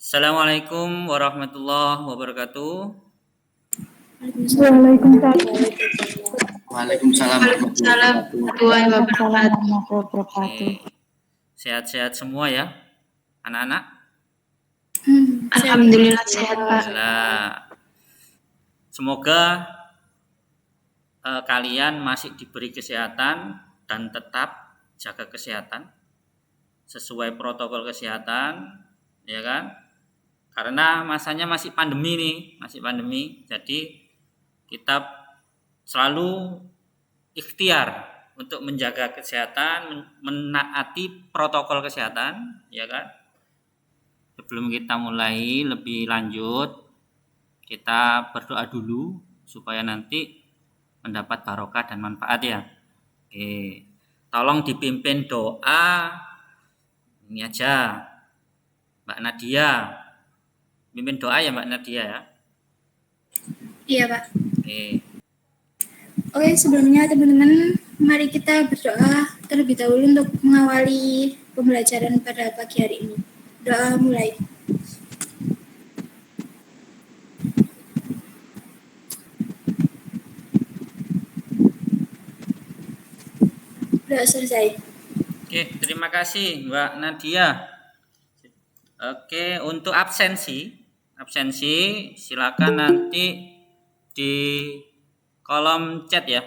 Assalamualaikum warahmatullahi wabarakatuh. Waalaikumsalam. Waalaikumsalam warahmatullahi wabarakatuh. Oke. Sehat-sehat semua ya, anak-anak? Alhamdulillah sehat, Pak. Alhamdulillah. Semoga kalian masih diberi kesehatan dan tetap jaga kesehatan sesuai protokol kesehatan, ya kan? Karena masanya masih pandemi nih, jadi kita selalu ikhtiar untuk menjaga kesehatan, menaati protokol kesehatan, ya kan? Sebelum kita mulai lebih lanjut, kita berdoa dulu supaya nanti mendapat barokah dan manfaat ya. Oke, tolong dipimpin doa ini aja, Mbak Nadia. Pimpin doa ya Mbak Nadia ya. Iya, Pak. Oke, sebelumnya teman-teman, mari kita berdoa terlebih dahulu untuk mengawali pembelajaran pada pagi hari ini. Doa mulai. Doa selesai. Oke, terima kasih Mbak Nadia. Oke, untuk absensi silakan nanti di kolom chat ya.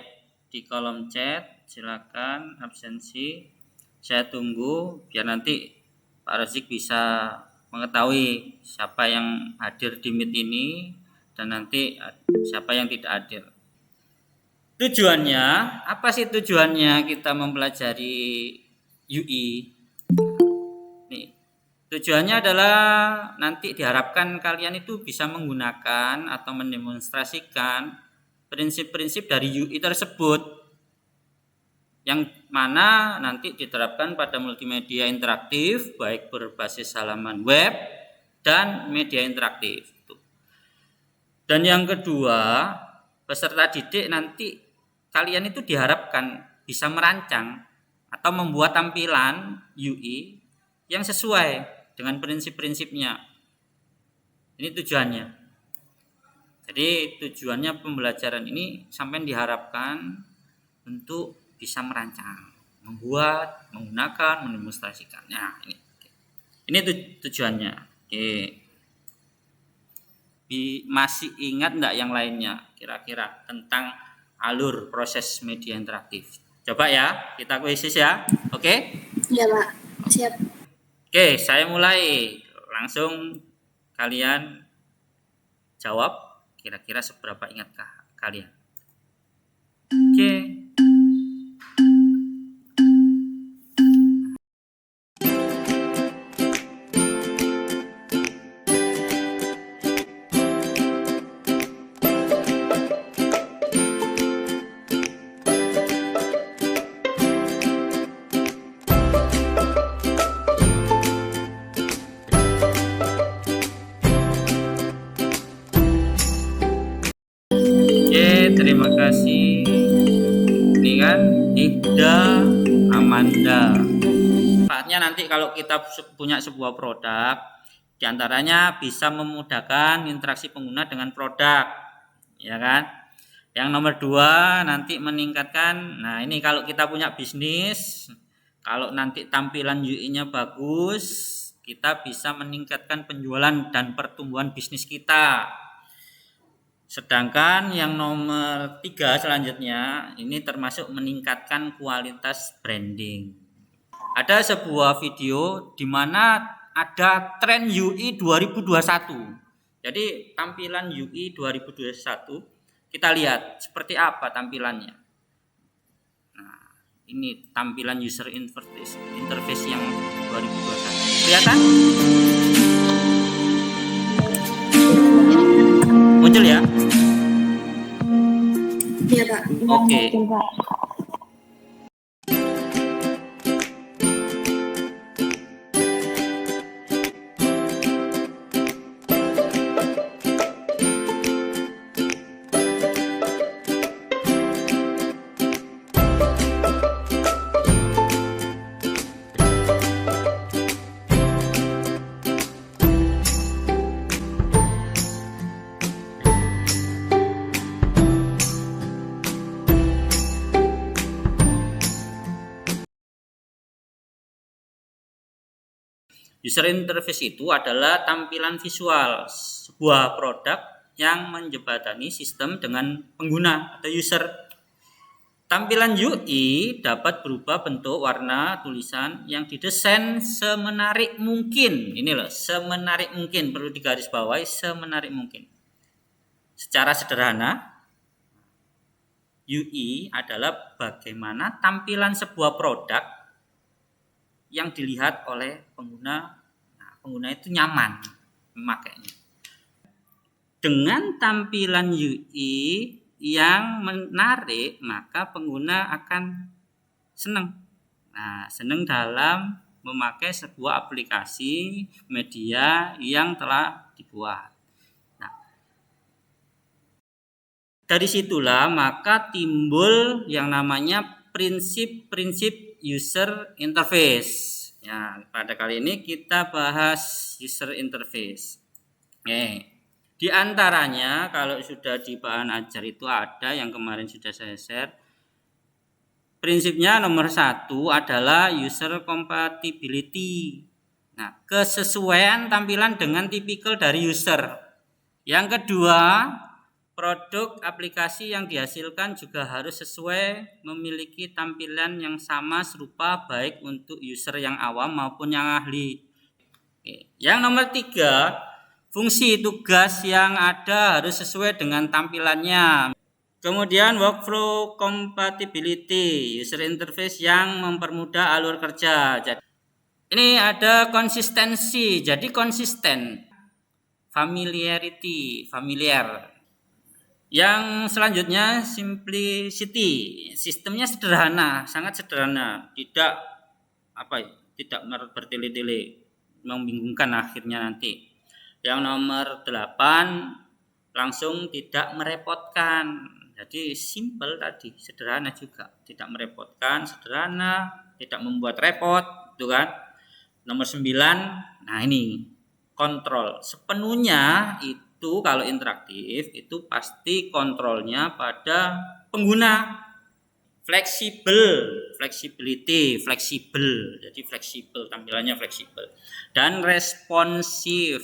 Di kolom chat silakan absensi. Saya tunggu biar nanti Pak Razik bisa mengetahui siapa yang hadir di meet ini dan nanti siapa yang tidak hadir. Tujuannya, apa sih tujuannya kita mempelajari UI? Tujuannya adalah nanti diharapkan kalian itu bisa menggunakan atau mendemonstrasikan prinsip-prinsip dari UI tersebut, yang mana nanti diterapkan pada multimedia interaktif baik berbasis halaman web dan media interaktif. Dan yang kedua, peserta didik nanti kalian itu diharapkan bisa merancang atau membuat tampilan UI yang sesuai dengan prinsip-prinsipnya. Ini tujuannya. Jadi tujuannya pembelajaran ini sampai diharapkan untuk bisa merancang, membuat, menggunakan, mendemonstrasikannya. Ini tujuannya. Oke. Masih ingat enggak yang lainnya kira-kira tentang alur proses media interaktif? Coba ya, kita kuisis ya. Oke? Iya, Pak. Siap. Oke, saya mulai. Langsung kalian jawab kira-kira seberapa ingatkah kalian? Oke. Terima kasih. Ini kan Ida Amanda. Manfaatnya nanti kalau kita punya sebuah produk, diantaranya bisa memudahkan interaksi pengguna dengan produk, ya kan? Yang nomor 2 nanti meningkatkan. Nah ini kalau kita punya bisnis, kalau nanti tampilan UI-nya bagus, kita bisa meningkatkan penjualan dan pertumbuhan bisnis kita. Sedangkan yang nomor 3 selanjutnya ini termasuk meningkatkan kualitas branding. Ada sebuah video di mana ada tren UI 2021. Jadi tampilan UI 2021 kita lihat seperti apa tampilannya. Nah, ini tampilan user interface yang 2021. Kelihatan? Muncul ya? Iya, Pak. Oke. User interface itu adalah tampilan visual sebuah produk yang menjembatani sistem dengan pengguna atau user. Tampilan UI dapat berubah bentuk, warna, tulisan yang didesain semenarik mungkin. Ini loh, semenarik mungkin, perlu digarisbawahi, semenarik mungkin. Secara sederhana, UI adalah bagaimana tampilan sebuah produk yang dilihat oleh pengguna. Nah, pengguna itu nyaman memakainya. Dengan tampilan UI yang menarik, maka pengguna akan senang. Nah, senang dalam memakai sebuah aplikasi media yang telah dibuat. Nah, dari situlah maka timbul yang namanya prinsip-prinsip user interface. Ya, pada kali ini kita bahas user interface. Di antaranya kalau sudah di bahan ajar itu ada yang kemarin sudah saya share. Prinsipnya nomor 1 adalah user compatibility. Nah, kesesuaian tampilan dengan tipikal dari user. Yang kedua, produk aplikasi yang dihasilkan juga harus sesuai, memiliki tampilan yang sama serupa baik untuk user yang awam maupun yang ahli. Yang nomor 3, fungsi tugas yang ada harus sesuai dengan tampilannya. Kemudian workflow compatibility, user interface yang mempermudah alur kerja. Jadi, ini ada konsistensi, jadi konsisten. Familiarity, familiar. Yang selanjutnya simplicity, sistemnya sederhana, sangat sederhana, tidak bertele-tele, membingungkan akhirnya nanti. Yang nomor 8, langsung tidak merepotkan. Jadi simple tadi, sederhana juga, tidak merepotkan, sederhana, tidak membuat repot, gitu kan. Nomor 9, nah ini kontrol. Sepenuhnya itu kalau interaktif itu pasti kontrolnya pada pengguna. Flexibility, fleksibel. Jadi fleksibel, tampilannya fleksibel. Dan responsif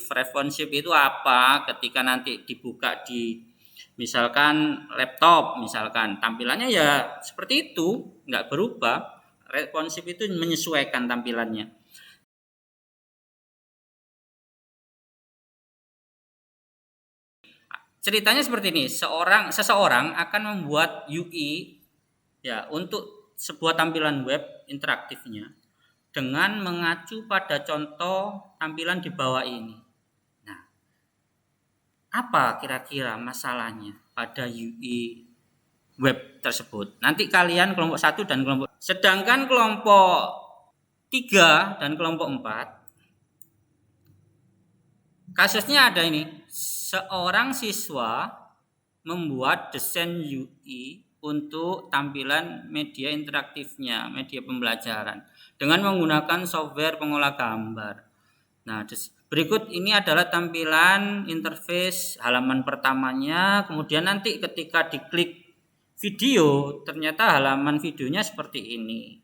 itu apa? Ketika nanti dibuka di misalkan laptop, misalkan tampilannya ya seperti itu, nggak berubah. Responsif itu menyesuaikan tampilannya. Ceritanya seperti ini, seseorang akan membuat UI ya untuk sebuah tampilan web interaktifnya dengan mengacu pada contoh tampilan di bawah ini. Nah, apa kira-kira masalahnya pada UI web tersebut? Nanti kalian kelompok 1 dan kelompok, sedangkan kelompok 3 dan kelompok 4 kasusnya ada ini. Seorang siswa membuat desain UI untuk tampilan media interaktifnya, media pembelajaran dengan menggunakan software pengolah gambar. Nah, berikut ini adalah tampilan interface halaman pertamanya. Kemudian nanti ketika diklik video, ternyata halaman videonya seperti ini.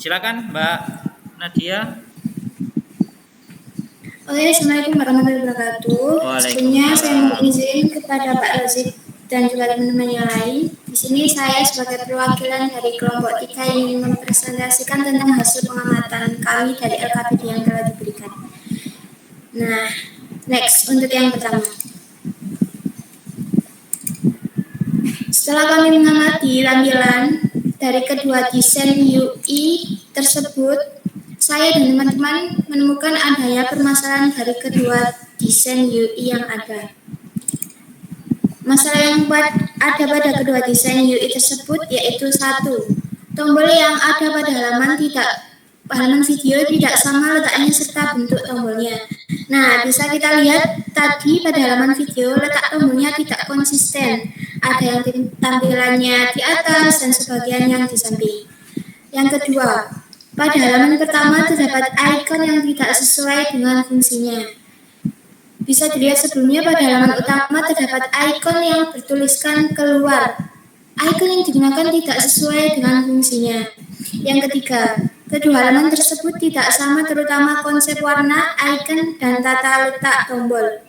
Silakan Mbak Nadia. Oke, Assalamualaikum warahmatullahi wabarakatuh. Sebelumnya saya mohon izin kepada Pak Rozik dan juga teman-teman yang lain. Di sini saya sebagai perwakilan dari kelompok 3 ingin mempresentasikan tentang hasil pengamatan kami dari LKPD yang telah diberikan. Nah, next untuk yang pertama. Setelah kami mengamati lampiran dari kedua desain UI tersebut, saya dan teman-teman menemukan adanya permasalahan dari kedua desain UI yang ada. Masalah yang ada pada kedua desain UI tersebut yaitu 1. Tombol yang ada pada halaman video tidak sama letaknya serta bentuk tombolnya. Nah, bisa kita lihat tadi pada halaman video letak tombolnya tidak konsisten. Ada yang tampilannya di atas dan sebagian yang di samping. Yang kedua, pada halaman pertama terdapat icon yang tidak sesuai dengan fungsinya. Bisa dilihat sebelumnya pada halaman utama terdapat icon yang bertuliskan keluar. Icon yang digunakan tidak sesuai dengan fungsinya. Yang ketiga, kedua halaman tersebut tidak sama terutama konsep warna, icon, dan tata letak tombol.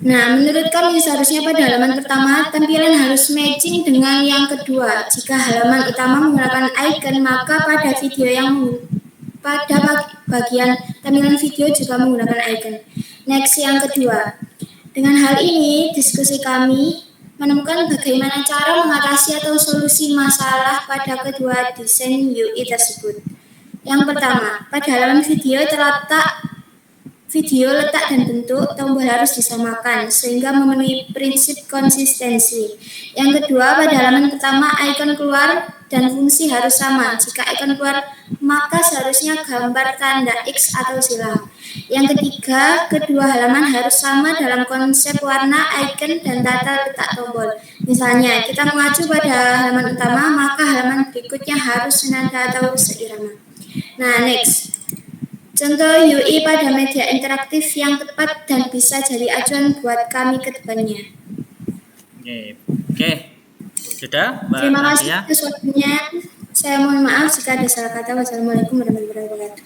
Nah, menurut kami seharusnya pada halaman pertama tampilan harus matching dengan yang kedua. Jika halaman utama menggunakan icon, maka pada bagian tampilan video juga menggunakan icon. Next, yang kedua. Dengan hal ini, diskusi kami menemukan bagaimana cara mengatasi atau solusi masalah pada kedua desain UI tersebut. Yang pertama, pada halaman video terletak letak dan bentuk tombol harus disamakan sehingga memenuhi prinsip konsistensi. Yang kedua, pada halaman pertama icon keluar dan fungsi harus sama. Jika icon keluar, maka seharusnya gambar tanda X atau silang. Yang ketiga, kedua halaman harus sama dalam konsep warna, icon, dan tata letak tombol. Misalnya, kita mengacu pada halaman utama, maka halaman berikutnya harus senada atau seirama. Nah, next. Contoh UI pada media interaktif yang tepat dan bisa jadi acuan buat kami ke depannya. Oke. Sudah, Mbak Terima kasih Nadia. atas waktunya. Saya mohon maaf jika ada salah kata. Wassalamualaikum warahmatullahi wabarakatuh.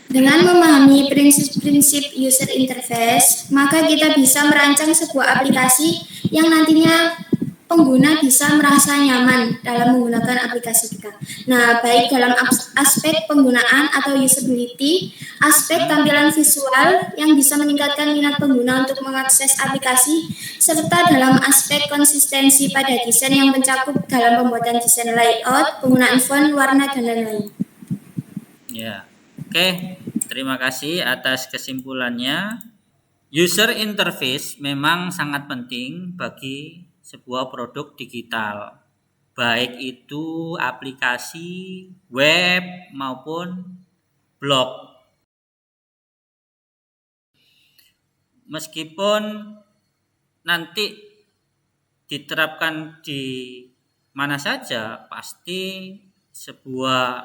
Dengan memahami prinsip-prinsip user interface, maka kita bisa merancang sebuah aplikasi yang nantinya pengguna bisa merasa nyaman dalam menggunakan aplikasi kita. Nah, baik dalam aspek penggunaan atau usability, aspek tampilan visual yang bisa meningkatkan minat pengguna untuk mengakses aplikasi, serta dalam aspek konsistensi pada desain yang mencakup dalam pembuatan desain layout, penggunaan font, warna, dan lain-lain. Ya, oke. Terima kasih atas kesimpulannya. User interface memang sangat penting bagi sebuah produk digital, baik itu aplikasi, web, maupun blog. Meskipun nanti diterapkan di mana saja, pasti sebuah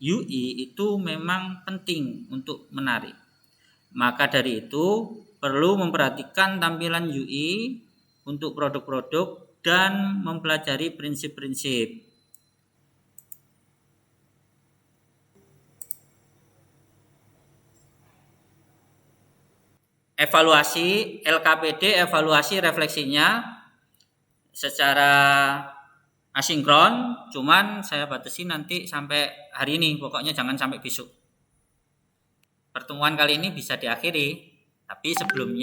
UI itu memang penting untuk menarik. Maka dari itu perlu memperhatikan tampilan UI untuk produk-produk dan mempelajari prinsip-prinsip. Evaluasi LKPD, evaluasi refleksinya secara asinkron, cuman saya batasi nanti sampai hari ini, pokoknya jangan sampai besok. Pertemuan kali ini bisa diakhiri, tapi sebelum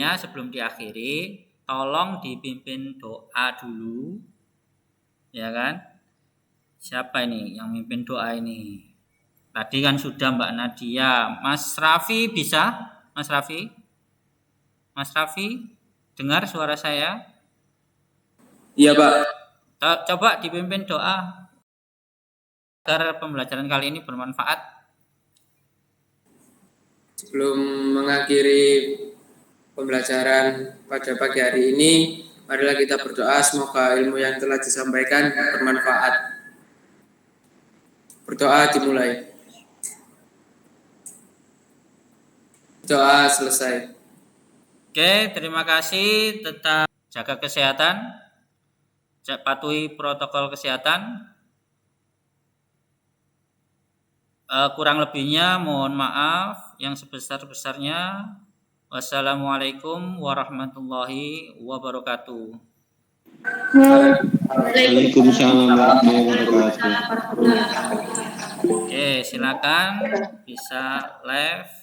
diakhiri tolong dipimpin doa dulu, ya kan? Siapa ini yang mimpin doa ini? Tadi kan sudah Mbak Nadia. Mas Raffi bisa? Mas Raffi? Mas Raffi, dengar suara saya? Iya, Pak. Coba dipimpin doa agar pembelajaran kali ini bermanfaat. Sebelum mengakhiri pembelajaran pada pagi hari ini, marilah kita berdoa semoga ilmu yang telah disampaikan bermanfaat. Berdoa dimulai. Doa selesai. Oke, terima kasih. Tetap jaga kesehatan. patuhi protokol kesehatan. Kurang lebihnya mohon maaf yang sebesar-besarnya. Wassalamualaikum warahmatullahi wabarakatuh. Waalaikumsalam warahmatullahi wabarakatuh. Oke, silakan bisa live.